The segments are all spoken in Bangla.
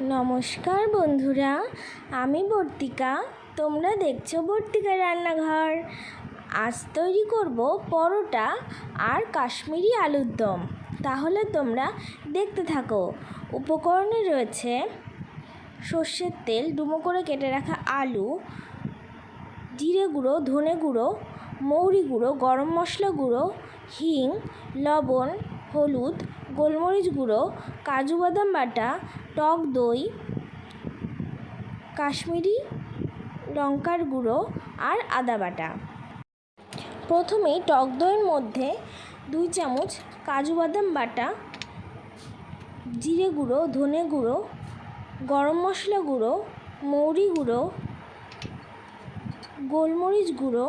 নমস্কার বন্ধুরা, আমি বর্তিকা। তোমরা দেখছো বর্তিকা রান্নাঘর। আজ তৈরি করব পরোটা আর কাশ্মীরি আলুর দম। তাহলে তোমরা দেখতে থাকো। উপকরণে রয়েছে সর্ষের তেল, ডুমো করে কেটে রাখা আলু, জিরে গুঁড়ো, ধনে গুঁড়ো, মৌরি গুঁড়ো, গরম মশলা গুঁড়ো, হিং, লবণ, হলুদ, গোলমরিচ গুঁড়ো, কাজু বাদাম বাটা, টক দই, কাশ্মীরি লঙ্কার গুঁড়ো আর আদা বাটা। প্রথমেই টক দইয়ের মধ্যে 2 চামচ কাজু বাদাম বাটা, জিরে গুঁড়ো, ধনে গুঁড়ো, গরম মশলা গুঁড়ো, মৌরি গুঁড়ো, গোলমরিচ গুঁড়ো,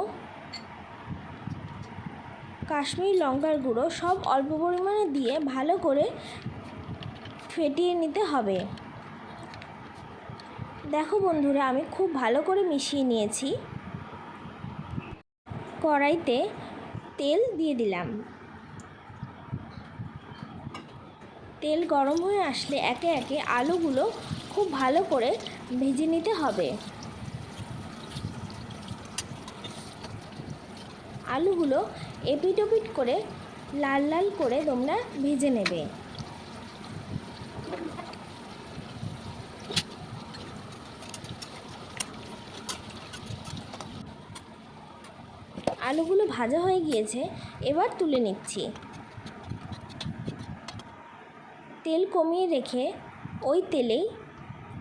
কাশ্মীরি লঙ্কার গুঁড়ো সব অল্প পরিমাণে দিয়ে ভালো করে ফেটিয়ে নিতে হবে। দেখো বন্ধুরা, আমি খুব ভালো করে মিশিয়ে নিয়েছি। কড়াইতে তেল দিয়ে দিলাম। তেল গরম হয়ে আসলে একে একে আলুগুলো খুব ভালো করে ভেজে নিতে হবে। আলুগুলো এপিট ওপিট করে লাল লাল করে তোমরা ভেজে নেবে। আলুগুলো ভাজা হয়ে গিয়েছে, এবার তুলে নিচ্ছি। তেল কমিয়ে রেখে ওই তেলেই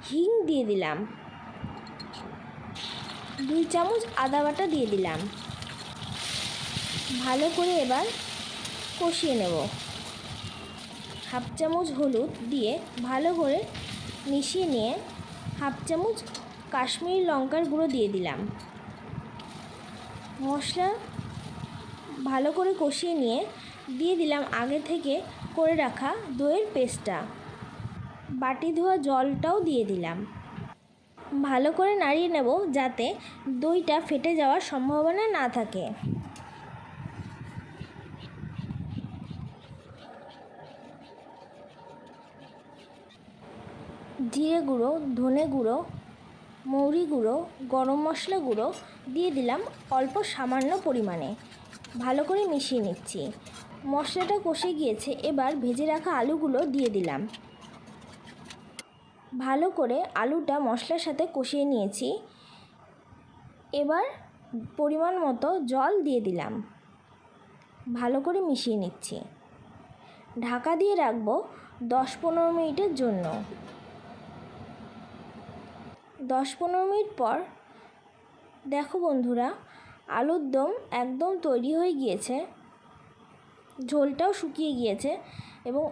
হিং দিয়ে দিলাম, 2 চামচ আদা বাটা দিয়ে দিলাম। ভালো করে এবার কষিয়ে নেব। হাফ চামচ হলুদ দিয়ে ভালো করে মিশিয়ে নিয়ে হাফ চামচ কাশ্মীরি লঙ্কার গুঁড়ো দিয়ে দিলাম। মশলা ভালো করে কষিয়ে নিয়ে দিয়ে দিলাম আগে থেকে করে রাখা দইয়ের পেস্টটা। বাটি ধোয়া জলটাও দিয়ে দিলাম। ভালো করে নাড়িয়ে নেব যাতে দইটা ফেটে যাওয়ার সম্ভাবনা না থাকে। জিরে গুঁড়ো, ধনে গুঁড়ো, মৌরি গুঁড়ো, গরম মশলা গুঁড়ো দিয়ে দিলাম অল্প সামান্য পরিমাণে। ভালো করে মিশিয়ে নিচ্ছি। মশলাটা কষে গিয়েছে, এবার ভেজে রাখা আলুগুলো দিয়ে দিলাম। ভালো করে আলুটা মশলার সাথে কষিয়ে নিয়েছি। এবার পরিমাণ মতো জল দিয়ে দিলাম। ভালো করে মিশিয়ে নিচ্ছি। ঢাকা দিয়ে রাখবো 10-15 মিনিটের জন্য। 10-15 মিনিট পর দেখো বন্ধুরা, আলুর দম একদম তৈরি হয়ে গিয়েছে। ঝোলটাও শুকিয়ে গিয়েছে এবং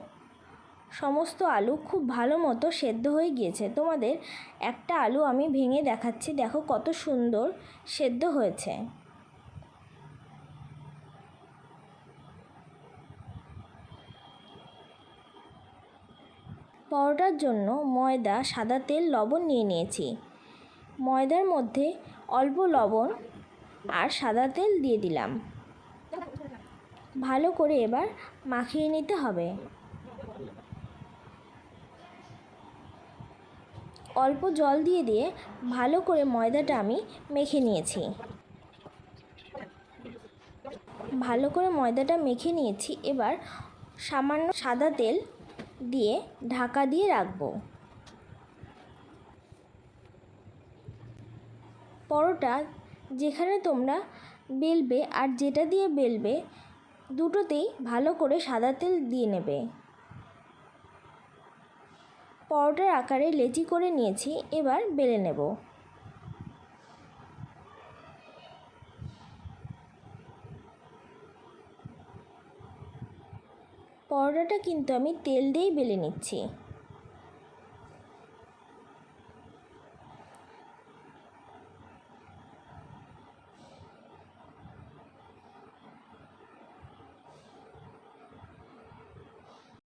সমস্ত আলু খুব ভালো মতো সেদ্ধ হয়ে গিয়েছে। তোমাদের একটা আলু আমি ভেঙে দেখাচ্ছি, দেখো কত সুন্দর সেদ্ধ হয়েছে। পরোটার জন্য ময়দা, সাদা তেল, লবণ নিয়ে নিয়েছি। ময়দার মধ্যে অল্প লবণ আর সাদা তেল দিয়ে দিলাম। ভালো করে এবার মাখিয়ে নিতে হবে। অল্প জল দিয়ে দিয়ে ভালো করে ময়দাটা আমি মেখে নিয়েছি। ভালো করে ময়দাটা মেখে নিয়েছি। এবার সামান্য সাদা তেল দিয়ে ঢাকা দিয়ে রাখবো। পরোটা যেখানে তোমরা বেলবে আর যেটা দিয়ে বেলবে দুটোতেই ভালো করে সাদা তেল দিয়ে নেবে। পরোটার আকারে লেচি করে নিয়েছি, এবার বেলে নেব। পরোটাটা কিন্তু আমি তেল দিয়েই বেলে নিচ্ছি।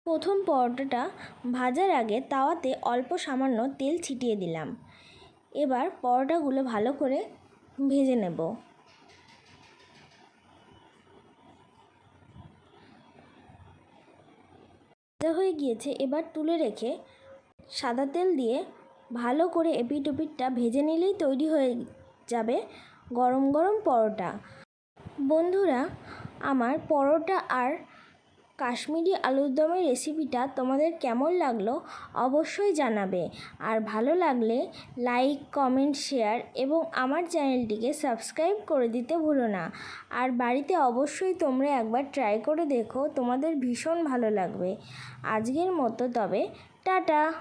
প্রথম পরোটাটা ভাজার আগে তাওয়াতে অল্প সামান্য তেল ছিটিয়ে দিলাম। এবার পরোটাগুলো ভালো করে ভেজে নেব। ভাজা হয়ে গিয়েছে, এবার তুলে রেখে সাদা তেল দিয়ে ভালো করে এপিট ওপিটটা ভেজে নিলেই তৈরি হয়ে যাবে গরম গরম পরোটা। বন্ধুরা, আমার পরোটা আর কাশ্মীরি আলুর দমের রেসিপিটা তোমাদের কেমন লাগলো অবশ্যই জানাবে। আর ভালো লাগলে লাইক, কমেন্ট, শেয়ার এবং আমার চ্যানেলটিকে সাবস্ক্রাইব করে দিতে ভুলো না। আর বাড়িতে অবশ্যই তোমরা একবার ট্রাই করে দেখো, তোমাদের ভীষণ ভালো লাগবে। আজকের মতো তবে টাটা।